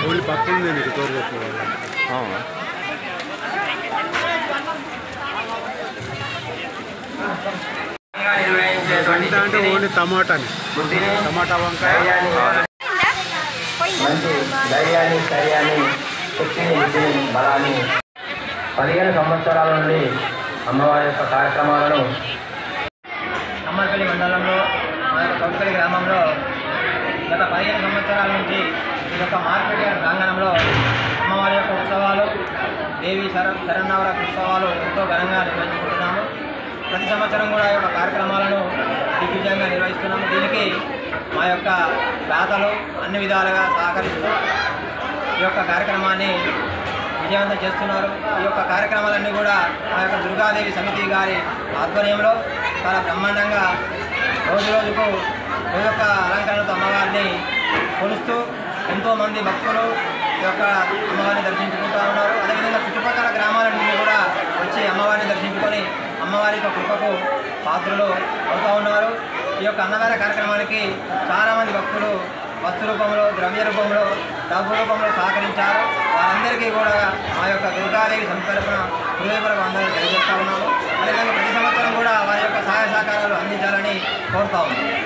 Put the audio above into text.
Only పక్కనే మీకు తోడుకొస్తుంది అంటే ఓన్లీ టమాటాని టమాటా వంకాయ మంచి ధైర్యాన్ని స్థైర్యాన్ని శక్తిని బుద్ధిని బలాన్ని 15 సంవత్సరాల నుండి అమ్మవారి యొక్క కార్యక్రమాలను అమ్మర్పల్లి మండలంలో మా యొక్క కౌకలి గ్రామంలో గత 15 సంవత్సరాల నుంచి ఈ యొక్క మార్కెట్ ప్రాంగణంలో అమ్మవారి యొక్క ఉత్సవాలు దేవి శరన్నవరాత్రి ఉత్సవాలు ఎంతో ఘనంగా నిర్వహించుకుంటున్నాము. ప్రతి సంవత్సరం కూడా ఈ యొక్క కార్యక్రమాలను దిగ్విజయంగా నిర్వహిస్తున్నాము. దీనికి మా యొక్క దాతలు అన్ని విధాలుగా సహకరిస్తూ ఈ యొక్క కార్యక్రమాన్ని విజయవంతం చేస్తున్నారు. ఈ యొక్క కార్యక్రమాలన్నీ కూడా మా యొక్క దుర్గాదేవి సమితి గారి ఆధ్వర్యంలో చాలా బ్రహ్మాండంగా రోజుకు ఈ యొక్క అలంకరణతో అమ్మవారిని కొలుస్తూ ఎంతోమంది భక్తులు ఈ యొక్క అమ్మవారిని దర్శించుకుంటూ ఉన్నారు. అదేవిధంగా చుట్టుపక్కల గ్రామాల నుండి కూడా వచ్చి అమ్మవారిని దర్శించుకొని అమ్మవారి యొక్క కృపకు పాత్రలు అవుతూ ఉన్నారు. ఈ యొక్క అన్నదాన కార్యక్రమానికి చాలామంది భక్తులు వస్తు రూపంలో, ద్రవ్య రూపంలో, డబ్బు రూపంలో సహకరించారు. వారందరికీ కూడా మా యొక్క దుర్గాదేవి సంతరపున హృదయపూర్వక వందనాలు తెలియజేస్తూ ఉన్నాము. అదేవిధంగా ప్రతి సంవత్సరం కూడా వారి యొక్క సహాయ సహకారాలు అందించాలని కోరుతా ఉన్నాము.